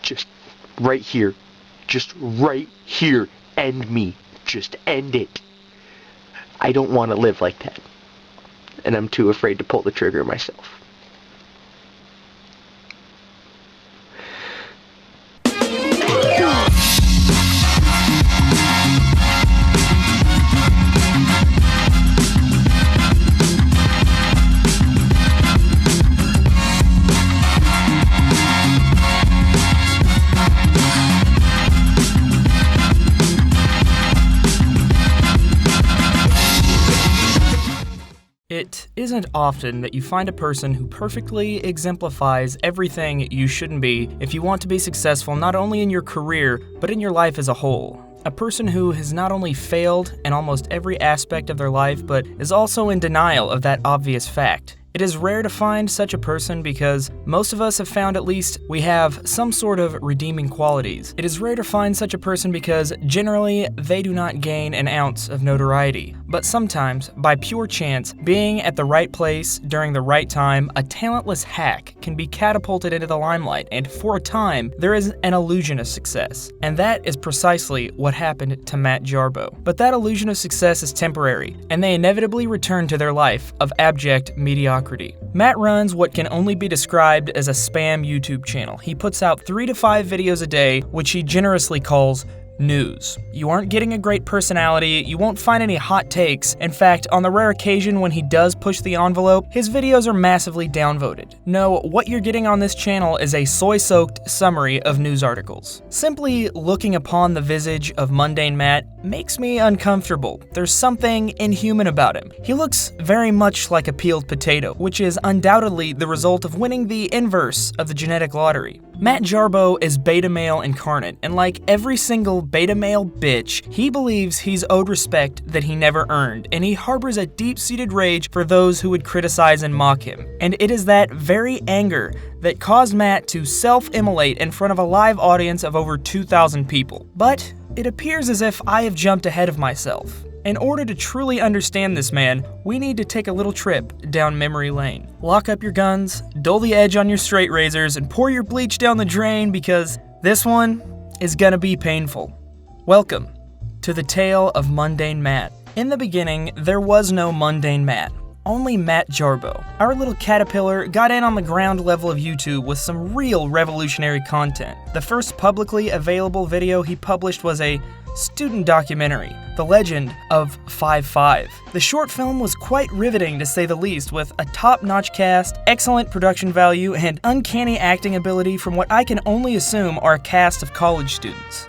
Just right here. Just right here. End me. Just end it. I don't want to live like that. And I'm too afraid to pull the trigger myself. It isn't often that you find a person who perfectly exemplifies everything you shouldn't be if you want to be successful not only in your career, but in your life as a whole. A person who has not only failed in almost every aspect of their life, but is also in denial of that obvious fact. It is rare to find such a person because most of us have found at least we have some sort of redeeming qualities. It is rare to find such a person because generally they do not gain an ounce of notoriety. But sometimes, by pure chance, being at the right place during the right time, a talentless hack can be catapulted into the limelight, and for a time, there is an illusion of success. And that is precisely what happened to Matt Jarbo. But that illusion of success is temporary, and they inevitably return to their life of abject mediocrity. Matt runs what can only be described as a spam YouTube channel. He puts out 3 to 5 videos a day, which he generously calls news. You aren't getting a great personality, you won't find any hot takes. In fact, on the rare occasion when he does push the envelope, his videos are massively downvoted. No, what you're getting on this channel is a soy-soaked summary of news articles. Simply looking upon the visage of MundaneMatt makes me uncomfortable. There's something inhuman about him. He looks very much like a peeled potato, which is undoubtedly the result of winning the inverse of the genetic lottery. Matt Jarbo is beta male incarnate, and like every single beta male bitch, he believes he's owed respect that he never earned, and he harbors a deep-seated rage for those who would criticize and mock him. And it is that very anger that caused Matt to self-immolate in front of a live audience of over 2,000 people. But it appears as if I have jumped ahead of myself. In order to truly understand this man, we need to take a little trip down memory lane. Lock up your guns, dull the edge on your straight razors, and pour your bleach down the drain because this one is gonna be painful. Welcome to the tale of MundaneMatt. In the beginning, there was no MundaneMatt, only Matt Jarbo. Our little caterpillar got in on the ground level of YouTube with some real revolutionary content. The first publicly available video he published was a student documentary, The Legend of 5'5". The short film was quite riveting to say the least, with a top-notch cast, excellent production value, and uncanny acting ability from what I can only assume are a cast of college students.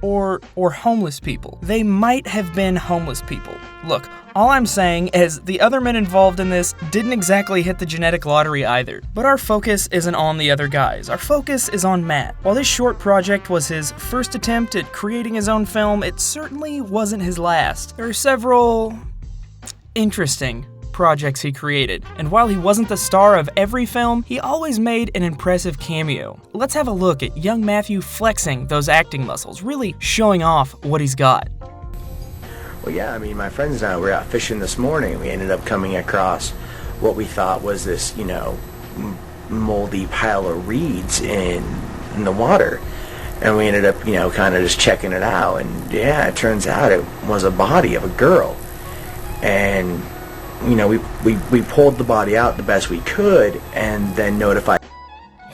Or homeless people. They might have been homeless people. Look, all I'm saying is the other men involved in this didn't exactly hit the genetic lottery either. But our focus isn't on the other guys. Our focus is on Matt. While this short project was his first attempt at creating his own film, it certainly wasn't his last. There are several interesting projects he created, and while he wasn't the star of every film, he always made an impressive cameo. Let's have a look at young Matthew flexing those acting muscles, really showing off what he's got. Well, yeah, I mean, my friends and I were out fishing this morning. We ended up coming across what we thought was this, moldy pile of reeds in the water. And we ended up, kind of just checking it out. And yeah, it turns out it was a body of a girl. And we pulled the body out the best we could and then notified.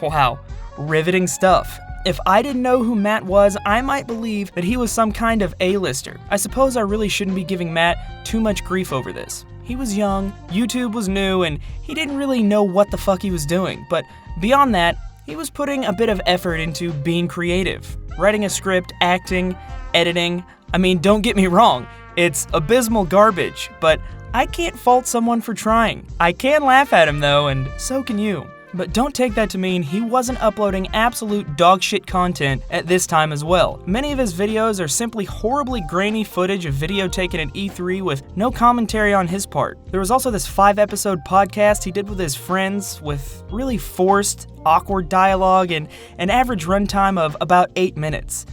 Wow, riveting stuff. If I didn't know who Matt was, I might believe that he was some kind of A-lister. I suppose I really shouldn't be giving Matt too much grief over this. He was young, YouTube was new, and he didn't really know what the fuck he was doing. But beyond that, he was putting a bit of effort into being creative. Writing a script, acting, editing. I mean, don't get me wrong, it's abysmal garbage, but I can't fault someone for trying. I can laugh at him though, and so can you. But don't take that to mean he wasn't uploading absolute dogshit content at this time as well. Many of his videos are simply horribly grainy footage of video taken at E3 with no commentary on his part. There was also this 5-episode podcast he did with his friends with really forced, awkward dialogue and an average runtime of about 8 minutes.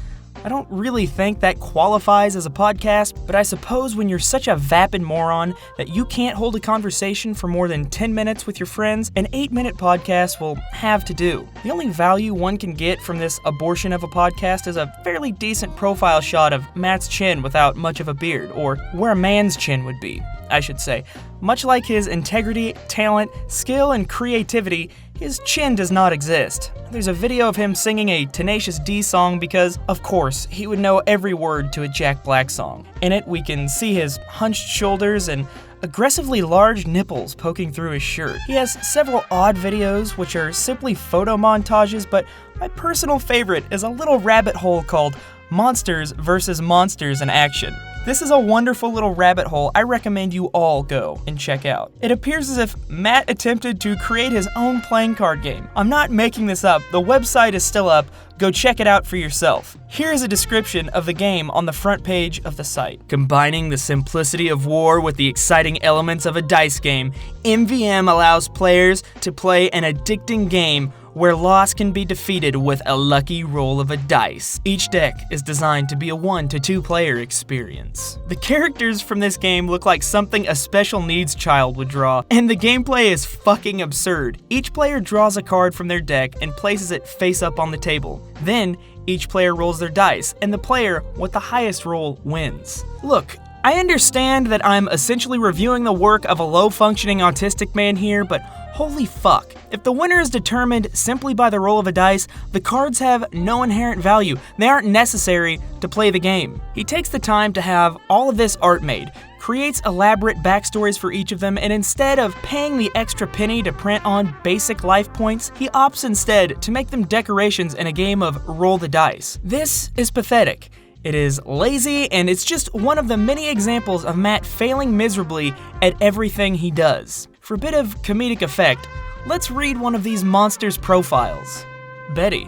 I don't really think that qualifies as a podcast, but I suppose when you're such a vapid moron that you can't hold a conversation for more than 10 minutes with your friends, an 8-minute podcast will have to do. The only value one can get from this abortion of a podcast is a fairly decent profile shot of Matt's chin without much of a beard, or where a man's chin would be, I should say. Much like his integrity, talent, skill, and creativity, his chin does not exist. There's a video of him singing a Tenacious D song because, of course, he would know every word to a Jack Black song. In it, we can see his hunched shoulders and aggressively large nipples poking through his shirt. He has several odd videos which are simply photo montages, but my personal favorite is a little rabbit hole called Monsters vs. Monsters in Action. This is a wonderful little rabbit hole I recommend you all go and check out. It appears as if Matt attempted to create his own playing card game. I'm not making this up, the website is still up, go check it out for yourself. Here is a description of the game on the front page of the site. Combining the simplicity of war with the exciting elements of a dice game, MVM allows players to play an addicting game where loss can be defeated with a lucky roll of a dice. Each deck is designed to be a 1 to 2 player experience. The characters from this game look like something a special needs child would draw, and the gameplay is fucking absurd. Each player draws a card from their deck and places it face up on the table. Then, each player rolls their dice, and the player with the highest roll wins. Look, I understand that I'm essentially reviewing the work of a low-functioning autistic man here, but holy fuck. If the winner is determined simply by the roll of a dice, the cards have no inherent value. They aren't necessary to play the game. He takes the time to have all of this art made, creates elaborate backstories for each of them, and instead of paying the extra penny to print on basic life points, he opts instead to make them decorations in a game of roll the dice. This is pathetic. It is lazy, and it's just one of the many examples of Matt failing miserably at everything he does. For a bit of comedic effect, let's read one of these monsters' profiles. Betty,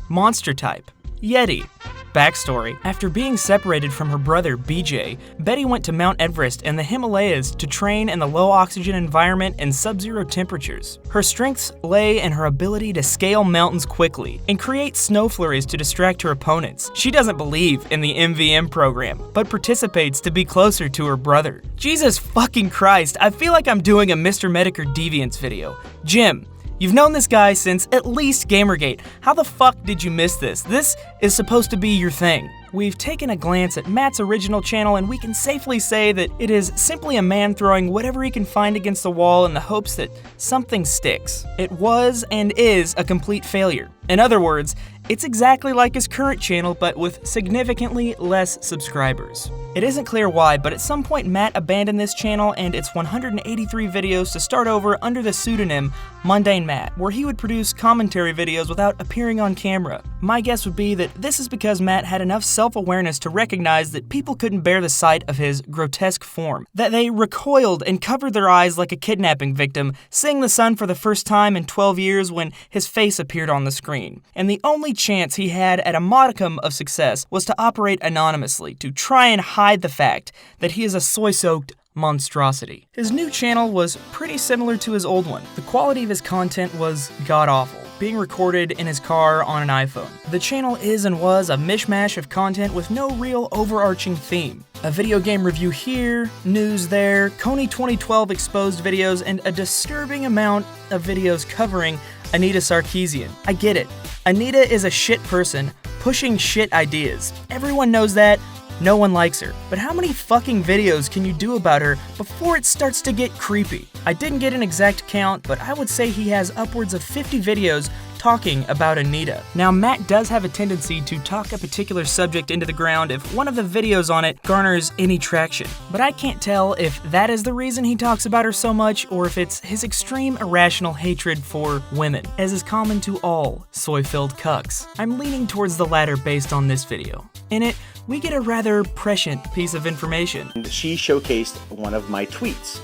monster type, Yeti. Backstory: after being separated from her brother BJ, Betty went to Mount Everest and the Himalayas to train in the low oxygen environment and sub-zero temperatures. Her strengths lay in her ability to scale mountains quickly and create snow flurries to distract her opponents. She doesn't believe in the MVM program, but participates to be closer to her brother. Jesus fucking Christ, I feel like I'm doing a Mr. Medic or Deviants video. Jim, you've known this guy since at least Gamergate. How the fuck did you miss this? This is supposed to be your thing. We've taken a glance at Matt's original channel and we can safely say that it is simply a man throwing whatever he can find against the wall in the hopes that something sticks. It was and is a complete failure. In other words, it's exactly like his current channel, but with significantly less subscribers. It isn't clear why, but at some point Matt abandoned this channel and its 183 videos to start over under the pseudonym MundaneMatt, where he would produce commentary videos without appearing on camera. My guess would be that this is because Matt had enough self-awareness to recognize that people couldn't bear the sight of his grotesque form, that they recoiled and covered their eyes like a kidnapping victim seeing the sun for the first time in 12 years when his face appeared on the screen. And the only chance he had at a modicum of success was to operate anonymously, to try and hide the fact that he is a soy-soaked monstrosity. His new channel was pretty similar to his old one. The quality of his content was god-awful, being recorded in his car on an iPhone. The channel is and was a mishmash of content with no real overarching theme. A video game review here, news there, Coney 2012 exposed videos, and a disturbing amount of videos covering Anita Sarkeesian. I get it. Anita is a shit person, pushing shit ideas. Everyone knows that. No one likes her. But how many fucking videos can you do about her before it starts to get creepy? I didn't get an exact count, but I would say he has upwards of 50 videos talking about Anita. Now, Matt does have a tendency to talk a particular subject into the ground if one of the videos on it garners any traction. But I can't tell if that is the reason he talks about her so much, or if it's his extreme irrational hatred for women, as is common to all soy-filled cucks. I'm leaning towards the latter based on this video. In it, we get a rather prescient piece of information. She showcased one of my tweets.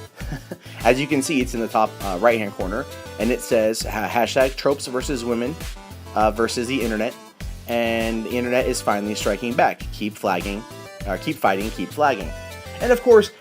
As you can see, it's in the top right-hand corner, and it says hashtag tropes versus women versus the internet, and the internet is finally striking back. Keep fighting, keep flagging. And of course,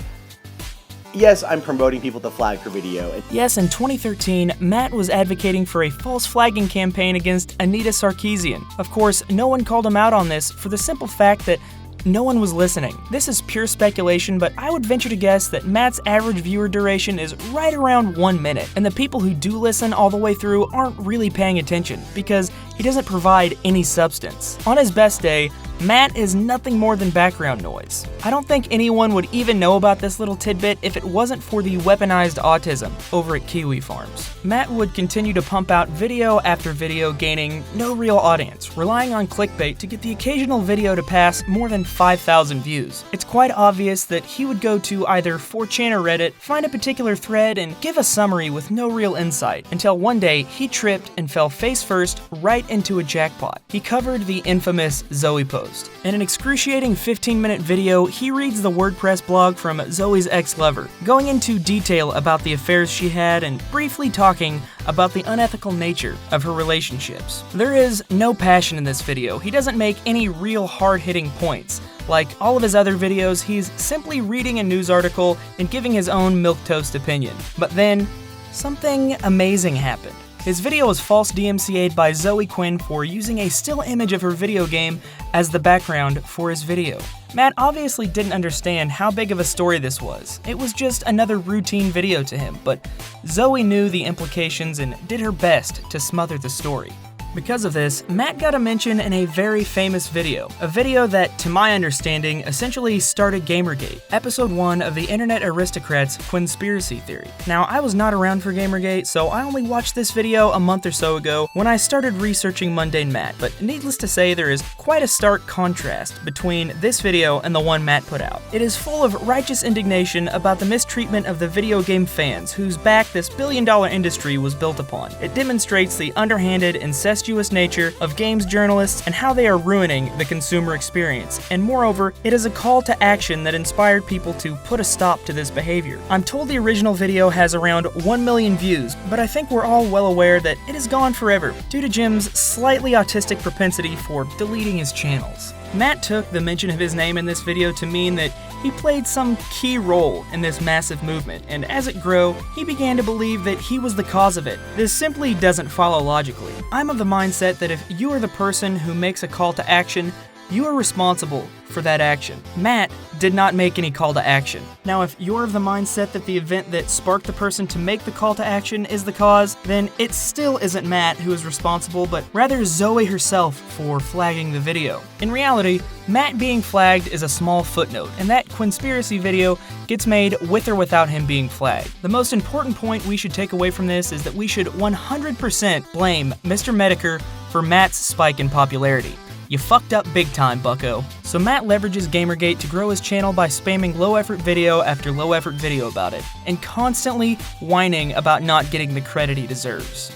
yes, I'm promoting people to flag her video. Yes, in 2013, Matt was advocating for a false flagging campaign against Anita Sarkeesian. Of course, no one called him out on this for the simple fact that no one was listening. This is pure speculation, but I would venture to guess that Matt's average viewer duration is right around 1 minute, and the people who do listen all the way through aren't really paying attention, because he doesn't provide any substance. On his best day, Matt is nothing more than background noise. I don't think anyone would even know about this little tidbit if it wasn't for the weaponized autism over at Kiwi Farms. Matt would continue to pump out video after video, gaining no real audience, relying on clickbait to get the occasional video to pass more than 5,000 views. It's quite obvious that he would go to either 4chan or Reddit, find a particular thread, and give a summary with no real insight, until one day he tripped and fell face first right into a jackpot. He covered the infamous Zoe post. In an excruciating 15-minute video, he reads the WordPress blog from Zoe's ex-lover, going into detail about the affairs she had and briefly talking about the unethical nature of her relationships. There is no passion in this video. He doesn't make any real hard-hitting points. Like all of his other videos, he's simply reading a news article and giving his own milquetoast opinion. But then, something amazing happened. His video was false DMCA'd by Zoe Quinn for using a still image of her video game as the background for his video. Matt obviously didn't understand how big of a story this was. It was just another routine video to him, but Zoe knew the implications and did her best to smother the story. Because of this, Matt got a mention in a very famous video, a video that, to my understanding, essentially started Gamergate, episode 1 of the Internet Aristocrats' Quinspiracy Theory. Now, I was not around for Gamergate, so I only watched this video a month or so ago when I started researching MundaneMatt, but needless to say, there is quite a stark contrast between this video and the one Matt put out. It is full of righteous indignation about the mistreatment of the video game fans whose back this billion-dollar industry was built upon. It demonstrates the underhanded, incestuous nature of games journalists and how they are ruining the consumer experience, and moreover, it is a call to action that inspired people to put a stop to this behavior. I'm told the original video has around 1 million views, but I think we're all well aware that it is gone forever due to Jim's slightly autistic propensity for deleting his channels. Matt took the mention of his name in this video to mean that he played some key role in this massive movement, and as it grew, he began to believe that he was the cause of it. This simply doesn't follow logically. I'm of the mindset that if you are the person who makes a call to action, you are responsible for that action. Matt did not make any call to action. Now, if you're of the mindset that the event that sparked the person to make the call to action is the cause, then it still isn't Matt who is responsible, but rather Zoe herself for flagging the video. In reality, Matt being flagged is a small footnote, and that Quinspiracy video gets made with or without him being flagged. The most important point we should take away from this is that we should 100% blame Mr. Medicare for Matt's spike in popularity. You fucked up big time, bucko. So Matt leverages Gamergate to grow his channel by spamming low-effort video after low-effort video about it, and constantly whining about not getting the credit he deserves.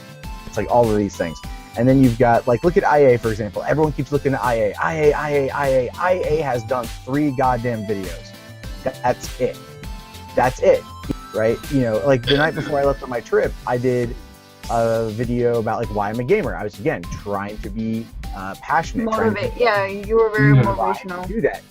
It's like all of these things. And then you've got, like, look at IA, for example. Everyone keeps looking at IA. IA has done 3 goddamn videos. That's it. That's it, right? You know, like the night before I left on my trip, I did a video about, like, why I'm a gamer. I was, again, trying to be passionate. Yeah, you were very motivational. Do that.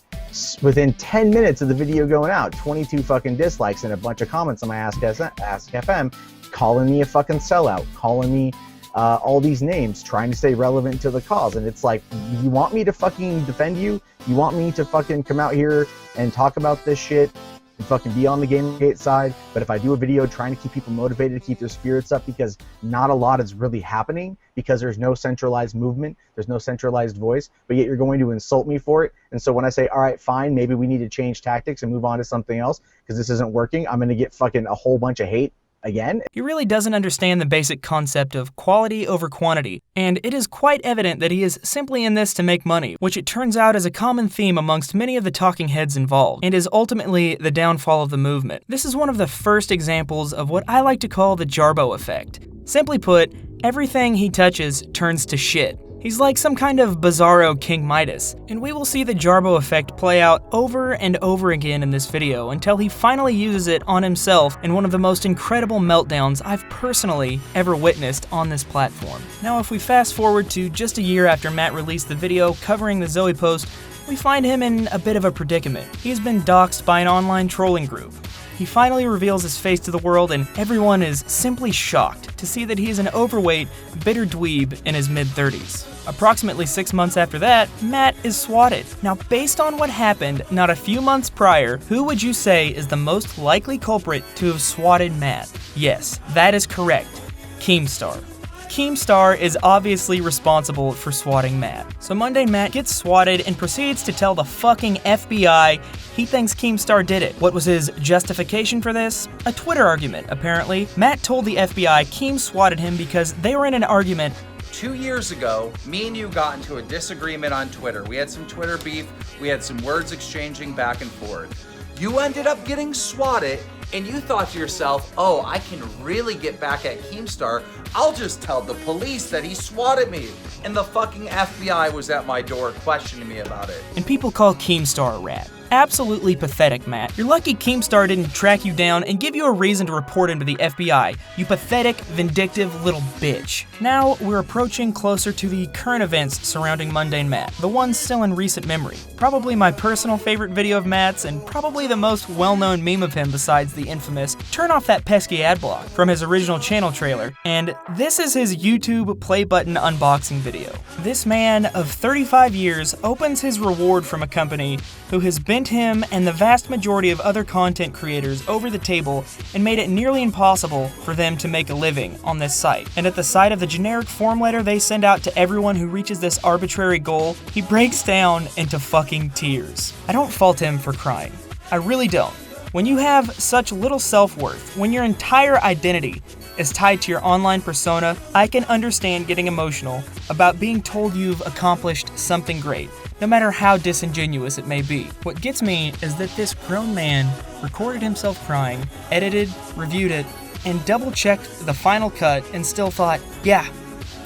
Within 10 minutes of the video going out, 22 fucking dislikes and a bunch of comments on my Ask FM calling me a fucking sellout, calling me all these names, trying to stay relevant to the cause. And it's like, you want me to fucking defend you? You want me to fucking come out here and talk about this shit and fucking be on the Gamergate side? But if I do a video trying to keep people motivated, to keep their spirits up, because not a lot is really happening, because there's no centralized movement, there's no centralized voice, but yet you're going to insult me for it. And so when I say, all right, fine, maybe we need to change tactics and move on to something else because this isn't working, I'm going to get fucking a whole bunch of hate again. He really doesn't understand the basic concept of quality over quantity, and it is quite evident that he is simply in this to make money, which it turns out is a common theme amongst many of the talking heads involved, and is ultimately the downfall of the movement. This is one of the first examples of what I like to call the Jarbo effect. Simply put, everything he touches turns to shit. He's like some kind of bizarro King Midas, and we will see the Jarbo effect play out over and over again in this video until he finally uses it on himself in one of the most incredible meltdowns I've personally ever witnessed on this platform. Now, if we fast forward to just a year after Matt released the video covering the Zoe post, we find him in a bit of a predicament. He's been doxxed by an online trolling group. He finally reveals his face to the world, and everyone is simply shocked to see that he is an overweight, bitter dweeb in his mid-30s. Approximately 6 months after that, Matt is swatted. Now, based on what happened not a few months prior, who would you say is the most likely culprit to have swatted Matt? Yes, that is correct. Keemstar. Keemstar is obviously responsible for swatting Matt. So MundaneMatt gets swatted and proceeds to tell the fucking FBI he thinks Keemstar did it. What was his justification for this? A Twitter argument, apparently. Matt told the FBI Keem swatted him because they were in an argument 2 years ago. Me and you got into a disagreement on Twitter. We had some Twitter beef. We had some words exchanging back and forth. You ended up getting swatted, and you thought to yourself, oh, I can really get back at Keemstar. I'll just tell the police that he swatted me. And the fucking FBI was at my door questioning me about it. And people call Keemstar a rat. Absolutely pathetic, Matt. You're lucky Keemstar didn't track you down and give you a reason to report him to the FBI, you pathetic, vindictive little bitch. Now, we're approaching closer to the current events surrounding MundaneMatt, the ones still in recent memory. Probably my personal favorite video of Matt's, and probably the most well-known meme of him besides the infamous "turn off that pesky adblock" from his original channel trailer, and this is his YouTube play button unboxing video. This man of 35 years opens his reward from a company who has bent him and the vast majority of other content creators over the table and made it nearly impossible for them to make a living on this site. And at the sight of the generic form letter they send out to everyone who reaches this arbitrary goal, he breaks down into fucking tears. I don't fault him for crying. I really don't. When you have such little self-worth, when your entire identity is tied to your online persona, I can understand getting emotional about being told you've accomplished something great, no matter how disingenuous it may be. What gets me is that this grown man recorded himself crying, edited, reviewed it, and double-checked the final cut and still thought, yeah,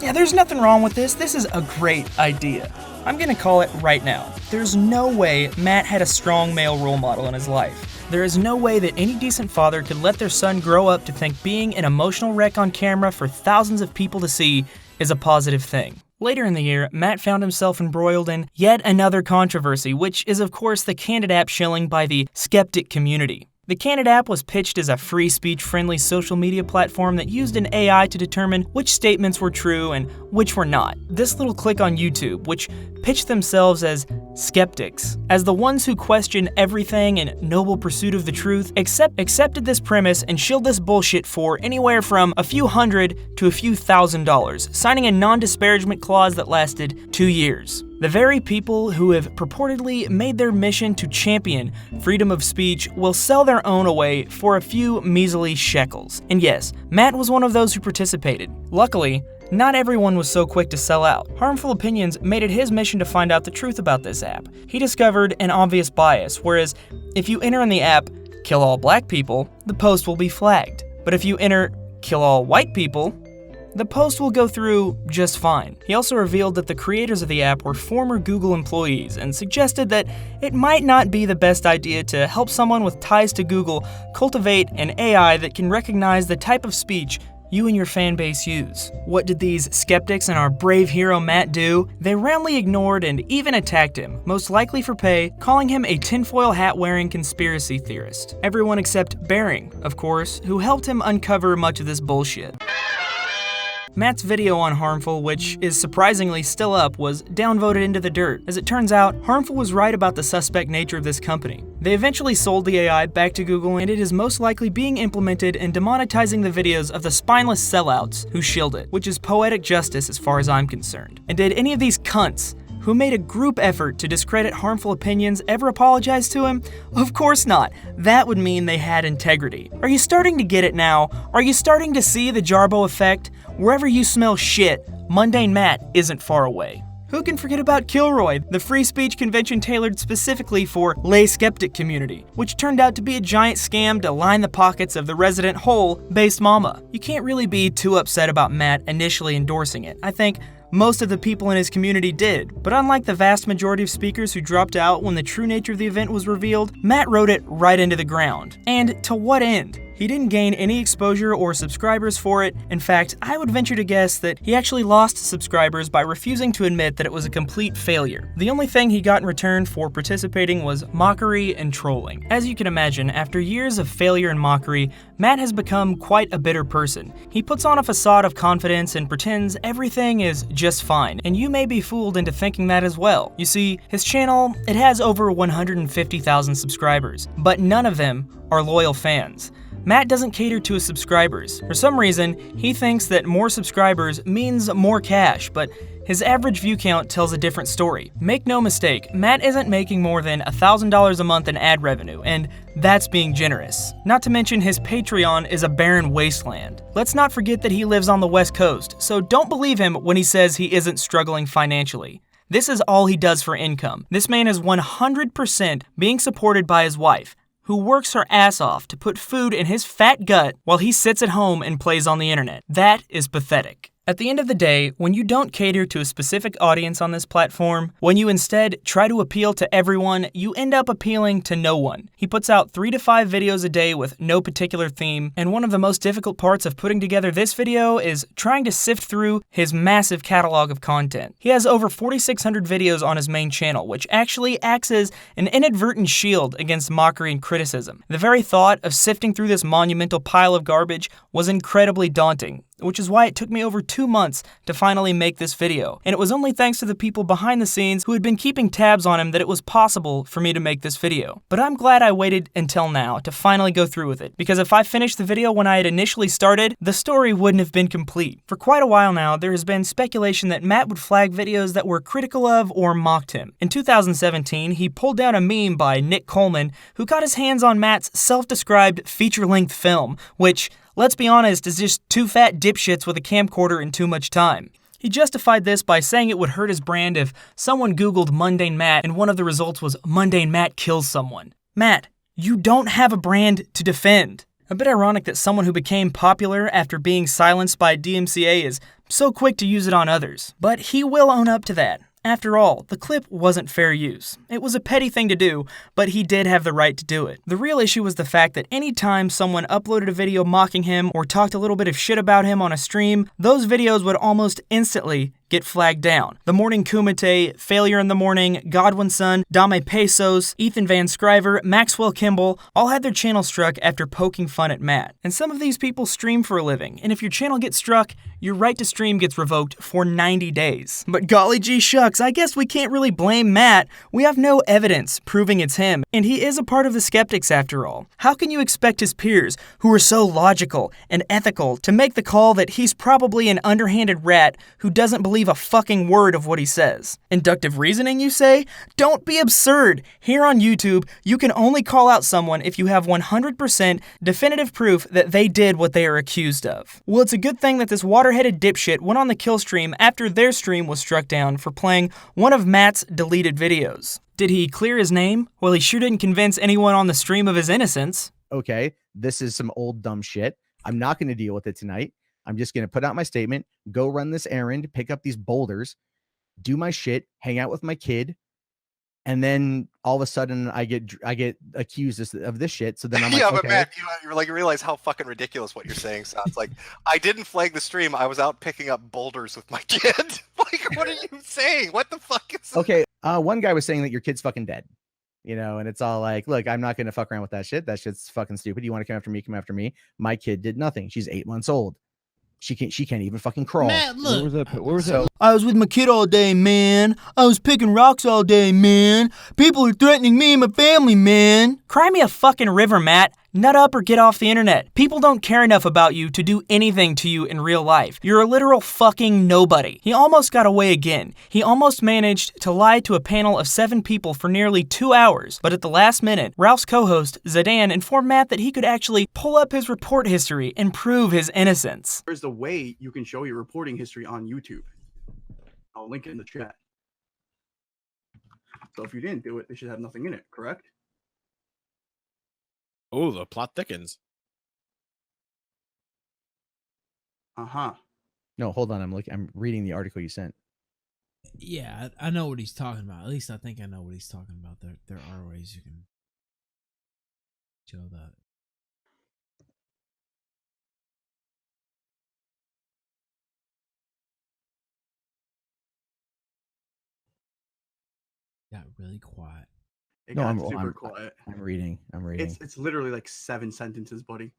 there's nothing wrong with this. This is a great idea. I'm gonna call it right now. There's no way Matt had a strong male role model in his life. There is no way that any decent father could let their son grow up to think being an emotional wreck on camera for thousands of people to see is a positive thing. Later in the year, Matt found himself embroiled in yet another controversy, which is of course the Candid app shilling by the skeptic community. The Candid app was pitched as a free speech-friendly social media platform that used an AI to determine which statements were true and which were not. This little clique on YouTube, which pitched themselves as skeptics, as the ones who question everything in noble pursuit of the truth, accepted this premise and shilled this bullshit for anywhere from a few $100 to a few $1,000, signing a non-disparagement clause that lasted 2 years. The very people who have purportedly made their mission to champion freedom of speech will sell their own away for a few measly shekels. And yes, Matt was one of those who participated. Luckily, not everyone was so quick to sell out. Harmful Opinions made it his mission to find out the truth about this app. He discovered an obvious bias, whereas if you enter in the app, "kill all black people," the post will be flagged. But if you enter, "kill all white people," the post will go through just fine. He also revealed that the creators of the app were former Google employees and suggested that it might not be the best idea to help someone with ties to Google cultivate an AI that can recognize the type of speech you and your fan base use. What did these skeptics and our brave hero Matt do? They roundly ignored and even attacked him, most likely for pay, calling him a tinfoil hat-wearing conspiracy theorist. Everyone except Bering, of course, who helped him uncover much of this bullshit. Matt's video on Harmful, which is surprisingly still up, was downvoted into the dirt. As it turns out, Harmful was right about the suspect nature of this company. They eventually sold the AI back to Google, and it is most likely being implemented in demonetizing the videos of the spineless sellouts who shilled it, which is poetic justice as far as I'm concerned. And did any of these cunts who made a group effort to discredit Harmful Opinions ever apologize to him? Of course not. That would mean they had integrity. Are you starting to get it now? Are you starting to see the Jarbo effect? Wherever you smell shit, MundaneMatt isn't far away. Who can forget about Kilroy, the free speech convention tailored specifically for lay skeptic community, which turned out to be a giant scam to line the pockets of the resident hole-based mama. You can't really be too upset about Matt initially endorsing it. I think most of the people in his community did, but unlike the vast majority of speakers who dropped out when the true nature of the event was revealed, Matt wrote it right into the ground. And to what end? He didn't gain any exposure or subscribers for it. In fact, I would venture to guess that he actually lost subscribers by refusing to admit that it was a complete failure. The only thing he got in return for participating was mockery and trolling. As you can imagine, after years of failure and mockery, Matt has become quite a bitter person. He puts on a facade of confidence and pretends everything is just fine, and you may be fooled into thinking that as well. You see, his channel, it has over 150,000 subscribers, but none of them are loyal fans. Matt doesn't cater to his subscribers. For some reason, he thinks that more subscribers means more cash, but his average view count tells a different story. Make no mistake, Matt isn't making more than $1,000 a month in ad revenue, and that's being generous. Not to mention his Patreon is a barren wasteland. Let's not forget that he lives on the West Coast, so don't believe him when he says he isn't struggling financially. This is all he does for income. This man is 100% being supported by his wife, who works her ass off to put food in his fat gut while he sits at home and plays on the internet. That is pathetic. At the end of the day, when you don't cater to a specific audience on this platform, when you instead try to appeal to everyone, you end up appealing to no one. He puts out 3 to 5 videos a day with no particular theme, and one of the most difficult parts of putting together this video is trying to sift through his massive catalog of content. He has over 4,600 videos on his main channel, which actually acts as an inadvertent shield against mockery and criticism. The very thought of sifting through this monumental pile of garbage was incredibly daunting, which is why it took me over 2 months to finally make this video. And it was only thanks to the people behind the scenes who had been keeping tabs on him that it was possible for me to make this video. But I'm glad I waited until now to finally go through with it, because if I finished the video when I had initially started, the story wouldn't have been complete. For quite a while now, there has been speculation that Matt would flag videos that were critical of or mocked him. In 2017, he pulled down a meme by Nick Coleman, who got his hands on Matt's self-described feature-length film, which, let's be honest, is just 2 fat dipshits with a camcorder and too much time. He justified this by saying it would hurt his brand if someone Googled MundaneMatt and one of the results was MundaneMatt kills someone. Matt, you don't have a brand to defend. A bit ironic that someone who became popular after being silenced by DMCA is so quick to use it on others. But he will own up to that. After all, the clip wasn't fair use. It was a petty thing to do, but he did have the right to do it. The real issue was the fact that anytime someone uploaded a video mocking him or talked a little bit of shit about him on a stream, those videos would almost instantly get flagged down. The Morning Kumite, Failure in the Morning, Godwin's Son, Dame Pesos, Ethan Van Scriver, Maxwell Kimball all had their channel struck after poking fun at Matt. And some of these people stream for a living, and if your channel gets struck, your right to stream gets revoked for 90 days. But golly gee shucks, I guess we can't really blame Matt. We have no evidence proving it's him, and he is a part of the skeptics after all. How can you expect his peers, who are so logical and ethical, to make the call that he's probably an underhanded rat who doesn't believe a fucking word of what he says? Inductive reasoning, you say? Don't be absurd. Here on YouTube, you can only call out someone if you have 100% definitive proof that they did what they are accused of. Well, it's a good thing that this water-headed dipshit went on the kill stream after their stream was struck down for playing one of Matt's deleted videos. Did he clear his name? Well, he sure didn't convince anyone on the stream of his innocence. Okay, this is some old dumb shit. I'm not going to deal with it tonight. I'm just going to put out my statement, go run this errand, pick up these boulders, do my shit, hang out with my kid, and then all of a sudden I get accused of this shit. So then I'm like, yeah, okay. but Matt, you like realize how fucking ridiculous what you're saying sounds like. I didn't flag the stream. I was out picking up boulders with my kid. Like, what are you saying? What the fuck is? Okay, one guy was saying that your kid's fucking dead. You know, and it's all like, look, I'm not going to fuck around with that shit. That shit's fucking stupid. You want to come after me? Come after me. My kid did nothing. She's 8 months old. She can't even fucking crawl. Matt, look. Where was that? I was with my kid all day, man. I was picking rocks all day, man. People are threatening me and my family, man. Cry me a fucking river, Matt. Nut up or get off the internet. People don't care enough about you to do anything to you in real life. You're a literal fucking nobody. He almost got away again. He almost managed to lie to a panel of 7 people for nearly 2 hours. But at the last minute, Ralph's co-host, Zidane, informed Matt that he could actually pull up his report history and prove his innocence. There's a way you can show your reporting history on YouTube. I'll link it in the chat. So if you didn't do it, they should have nothing in it, correct? Oh, the plot thickens. Uh-huh. No, hold on. I'm reading the article you sent. Yeah, I know what he's talking about. At least I think I know what he's talking about. There are ways you can show that. Got really quiet. It No, got I'm super quiet. I'm reading. It's literally like 7 sentences, buddy.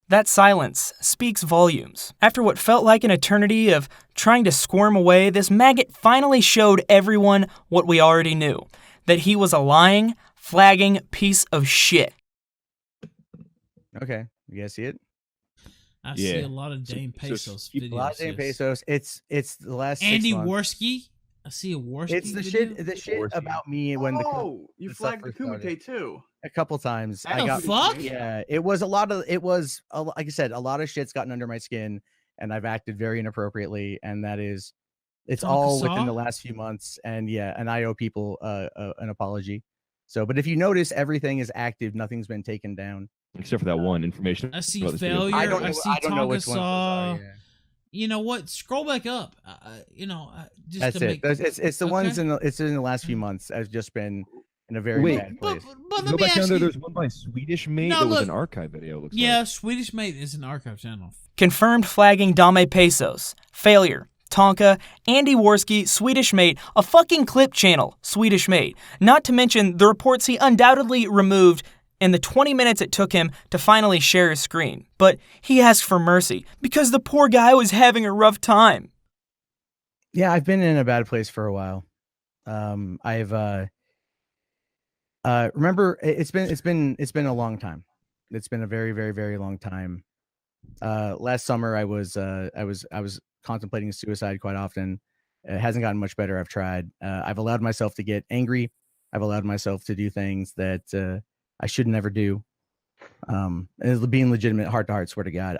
That silence speaks volumes. After what felt like an eternity of trying to squirm away, this maggot finally showed everyone what we already knew, that he was a lying, flagging piece of shit. Okay, you guys see it? I see a lot of Dane Pesos videos. A lot of Dane Pesos. It's the last Andy 6 months. Worski. I see a Worski. It's the video. shit about me when you the flagged the stuff first started. Kumite too. A couple times. What the fuck? Yeah, it was like I said, a lot of shit's gotten under my skin, and I've acted very inappropriately, and it's all within the last few months. And yeah, and I owe people an apology. So, but if you notice, everything is active. Nothing's been taken down. Except for that one information. I see about this failure. video. I see Tonka. You know what? Scroll back up. Just That's to it. make It's the ones in the last few months. I've just been in a very bad place. But Go let me back down ask there. you. There's one by Swedish Mate No, that was look. an archive video. It looks Yeah, like. Swedish Mate is an archive channel. Confirmed flagging Dame Pesos, Failure, Tonka, Andy Worski, Swedish Mate, a fucking clip channel, Swedish Mate. Not to mention the reports he undoubtedly removed in the 20 minutes it took him to finally share his screen. But he asked for mercy because the poor guy was having a rough time. Yeah, I've been in a bad place for a while. I've remember it's been a long time. It's been a very, very, very long time. Last summer I was contemplating suicide quite often. It hasn't gotten much better. I've tried. I've allowed myself to get angry. I've allowed myself to do things that I should never do. Being legitimate, heart to heart, swear to God,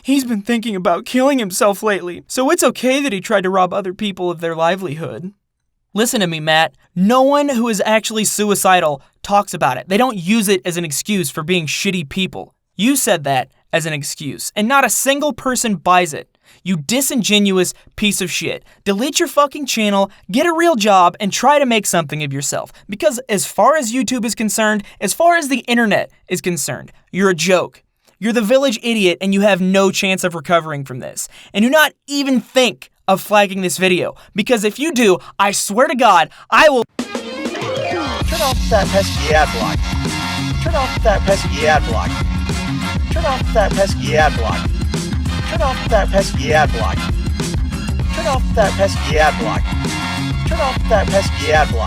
He's been thinking about killing himself lately, so it's okay that he tried to rob other people of their livelihood. Listen to me, Matt. No one who is actually suicidal talks about it. They don't use it as an excuse for being shitty people. You said that as an excuse, and not a single person buys it. You disingenuous piece of shit. Delete your fucking channel, get a real job, and try to make something of yourself. Because as far as YouTube is concerned, as far as the internet is concerned, you're a joke. You're the village idiot, and you have no chance of recovering from this. And do not even think of flagging this video, because if you do, I swear to God, I will... Turn off that pesky ad block. Turn off that pesky ad block. Turn off that pesky ad block. Turn off that pesky ad block. Turn off that pesky ad block. Turn off that pesky ad block.